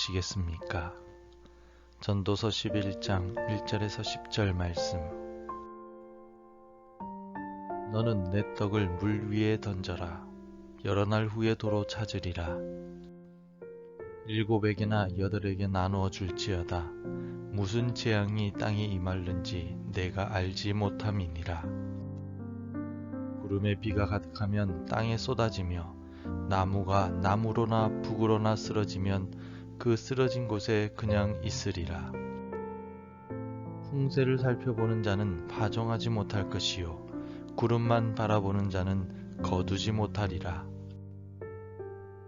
보시겠습니까? 전도서 11장 1절에서 10절 말씀. 너는 내 떡을 물 위에 던져라. 여러 날 후에 도로 찾으리라. 7에게나 8에게 나누어 줄지어다. 무슨 재앙이 땅에 임할는지 내가 알지 못함이니라. 구름에 비가 가득하면 땅에 쏟아지며 나무가 나무로나 북으로나 쓰러지면 그 쓰러진 곳에 그냥 있으리라. 풍세를 살펴보는 자는 파종하지 못할 것이요 구름만 바라보는 자는 거두지 못하리라.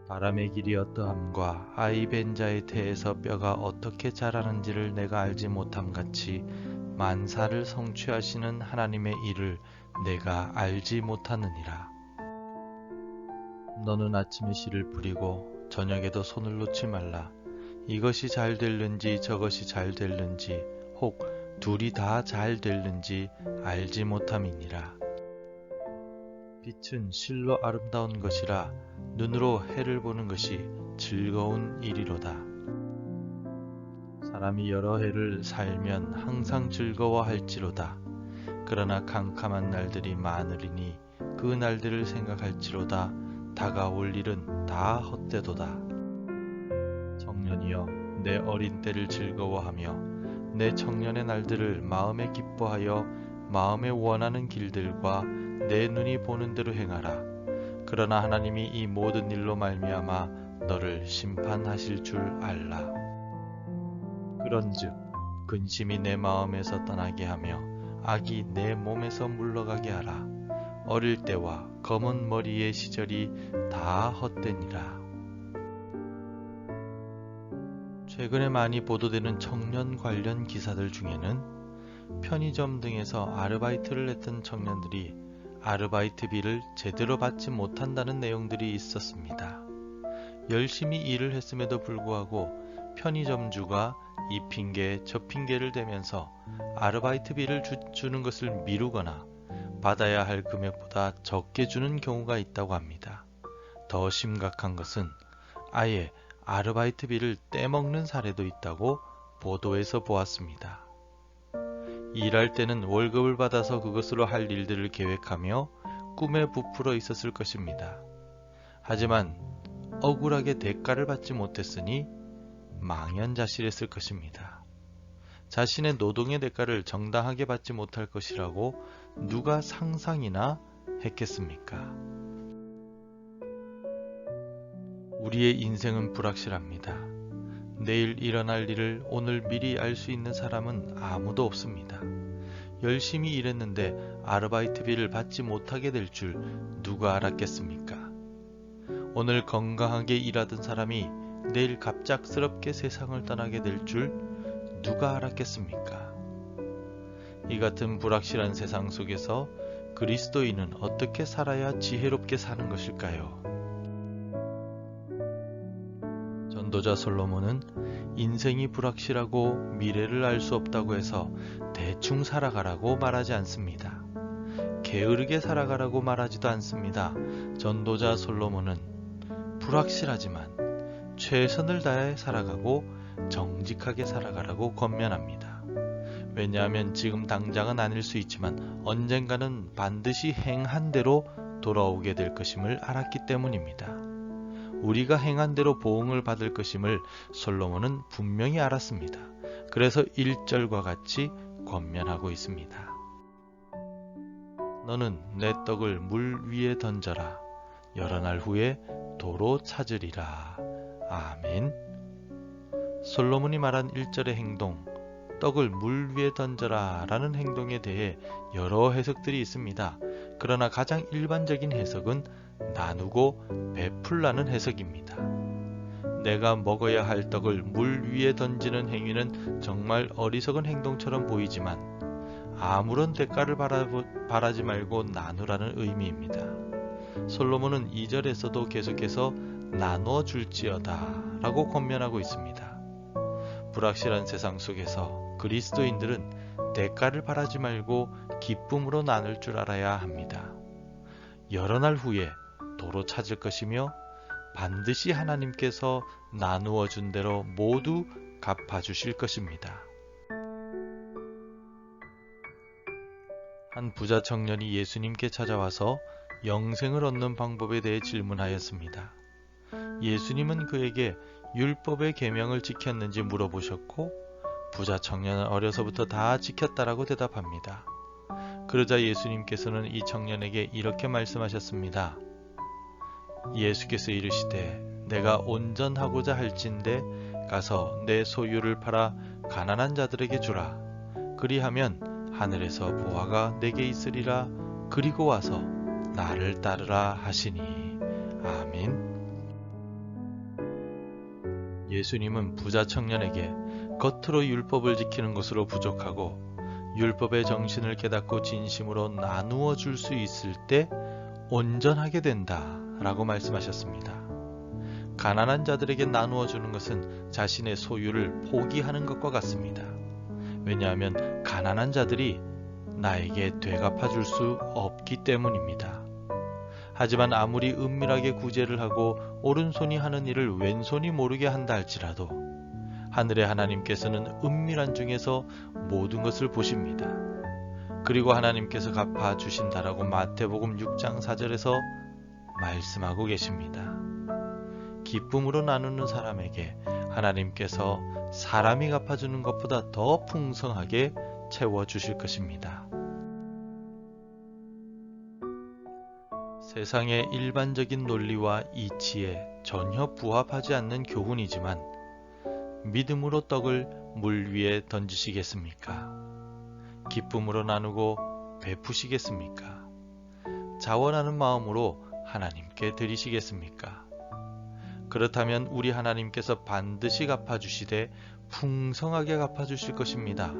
바람의 길이 어떠함과 아이 벤 자의 태에서 뼈가 어떻게 자라는지를 내가 알지 못함같이 만사를 성취하시는 하나님의 일을 내가 알지 못하느니라. 너는 아침에 씨를 뿌리고 저녁에도 손을 놓지 말라. 이것이 잘 될는지 저것이 잘 될는지 혹 둘이 다 잘 될는지 알지 못함이니라. 빛은 실로 아름다운 것이라 눈으로 해를 보는 것이 즐거운 일이로다. 사람이 여러 해를 살면 항상 즐거워할지로다. 그러나 캄캄한 날들이 많으리니 그 날들을 생각할지로다. 다가올 일은 다 헛되도다. 청년이여, 내 어린 때를 즐거워하며 내 청년의 날들을 마음에 기뻐하여 마음에 원하는 길들과 내 눈이 보는 대로 행하라. 그러나 하나님이 이 모든 일로 말미암아 너를 심판하실 줄 알라. 그런즉 근심이 내 마음에서 떠나게 하며 악이 내 몸에서 물러가게 하라. 어릴 때와 검은 머리의 시절이 다 헛되니라. 최근에 많이 보도되는 청년 관련 기사들 중에는 편의점 등에서 아르바이트를 했던 청년들이 아르바이트비를 제대로 받지 못한다는 내용들이 있었습니다. 열심히 일을 했음에도 불구하고 편의점주가 이 핑계 저 핑계를 대면서 아르바이트비를 주는 것을 미루거나 받아야 할 금액보다 적게 주는 경우가 있다고 합니다. 더 심각한 것은 아예 아르바이트비를 떼먹는 사례도 있다고 보도에서 보았습니다. 일할 때는 월급을 받아서 그것으로 할 일들을 계획하며 꿈에 부풀어 있었을 것입니다. 하지만 억울하게 대가를 받지 못했으니 망연자실했을 것입니다. 자신의 노동의 대가를 정당하게 받지 못할 것이라고 누가 상상이나 했겠습니까? 우리의 인생은 불확실합니다. 내일 일어날 일을 오늘 미리 알 수 있는 사람은 아무도 없습니다. 열심히 일했는데 아르바이트비를 받지 못하게 될 줄 누가 알았겠습니까? 오늘 건강하게 일하던 사람이 내일 갑작스럽게 세상을 떠나게 될 줄 누가 알았겠습니까? 이 같은 불확실한 세상 속에서 그리스도인은 어떻게 살아야 지혜롭게 사는 것일까요? 전도자 솔로몬은 인생이 불확실하고 미래를 알 수 없다고 해서 대충 살아가라고 말하지 않습니다. 게으르게 살아가라고 말하지도 않습니다. 전도자 솔로몬은 불확실하지만 최선을 다해 살아가고 정직하게 살아가라고 권면합니다. 왜냐하면 지금 당장은 아닐 수 있지만 언젠가는 반드시 행한 대로 돌아오게 될 것임을 알았기 때문입니다. 우리가 행한 대로 보응을 받을 것임을 솔로몬은 분명히 알았습니다. 그래서 1절과 같이 권면하고 있습니다. 너는 내 떡을 물 위에 던져라. 여러 날 후에 도로 찾으리라. 아멘. 솔로몬이 말한 1절의 행동, 떡을 물 위에 던져라 라는 행동에 대해 여러 해석들이 있습니다. 그러나 가장 일반적인 해석은 나누고 베풀라는 해석입니다. 내가 먹어야 할 떡을 물 위에 던지는 행위는 정말 어리석은 행동처럼 보이지만 아무런 대가를 바라지 말고 나누라는 의미입니다. 솔로몬은 2절에서도 계속해서 나누어 줄지어다 라고 권면하고 있습니다. 불확실한 세상 속에서 그리스도인들은 대가를 바라지 말고 기쁨으로 나눌 줄 알아야 합니다. 여러 날 후에 도로 찾을 것이며 반드시 하나님께서 나누어 준 대로 모두 갚아주실 것입니다. 한 부자 청년이 예수님께 찾아와서 영생을 얻는 방법에 대해 질문하였습니다. 예수님은 그에게 율법의 계명을 지켰는지 물어보셨고 부자 청년은 어려서부터 다 지켰다라고 대답합니다. 그러자 예수님께서는 이 청년에게 이렇게 말씀하셨습니다. 예수께서 이르시되 내가 온전하고자 할진대 가서 내 소유를 팔아 가난한 자들에게 주라. 그리하면 하늘에서 보화가 내게 있으리라. 그리고 와서 나를 따르라 하시니. 아멘. 예수님은 부자 청년에게 겉으로 율법을 지키는 것으로 부족하고 율법의 정신을 깨닫고 진심으로 나누어 줄 수 있을 때 온전하게 된다 라고 말씀하셨습니다. 가난한 자들에게 나누어 주는 것은 자신의 소유를 포기하는 것과 같습니다. 왜냐하면 가난한 자들이 나에게 되갚아 줄 수 없기 때문입니다. 하지만 아무리 은밀하게 구제를 하고 오른손이 하는 일을 왼손이 모르게 한다 할지라도 하늘의 하나님께서는 은밀한 중에서 모든 것을 보십니다. 그리고 하나님께서 갚아 주신다라고 마태복음 6장 4절에서 말씀하고 계십니다. 기쁨으로 나누는 사람에게 하나님께서 사람이 갚아주는 것보다 더 풍성하게 채워주실 것입니다. 세상의 일반적인 논리와 이치에 전혀 부합하지 않는 교훈이지만 믿음으로 떡을 물 위에 던지시겠습니까? 기쁨으로 나누고 베푸시겠습니까? 자원하는 마음으로 하나님께 드리시겠습니까? 그렇다면 우리 하나님께서 반드시 갚아주시되 풍성하게 갚아주실 것입니다.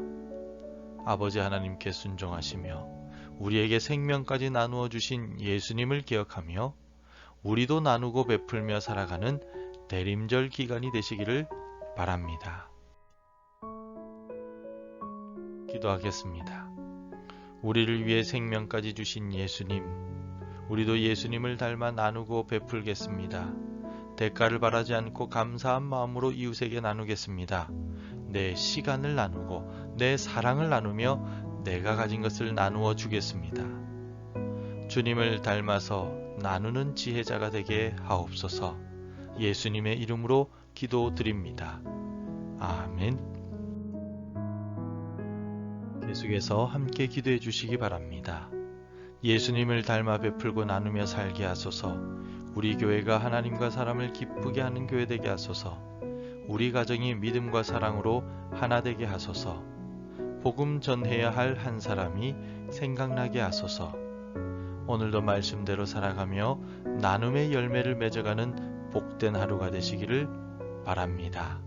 아버지 하나님께 순종하시며 우리에게 생명까지 나누어 주신 예수님을 기억하며 우리도 나누고 베풀며 살아가는 대림절 기간이 되시기를 바랍니다. 기도하겠습니다. 우리를 위해 생명까지 주신 예수님, 우리도 예수님을 닮아 나누고 베풀겠습니다. 대가를 바라지 않고 감사한 마음으로 이웃에게 나누겠습니다. 내 시간을 나누고 내 사랑을 나누며 내가 가진 것을 나누어 주겠습니다. 주님을 닮아서 나누는 지혜자가 되게 하옵소서. 예수님의 이름으로 기도드립니다. 아멘. 계속해서 함께 기도해 주시기 바랍니다. 예수님을 닮아 베풀고 나누며 살게 하소서. 우리 교회가 하나님과 사람을 기쁘게 하는 교회 되게 하소서. 우리 가정이 믿음과 사랑으로 하나 되게 하소서. 복음 전해야 할 한 사람이 생각나게 하소서. 오늘도 말씀대로 살아가며 나눔의 열매를 맺어가는 복된 하루가 되시기를 바랍니다.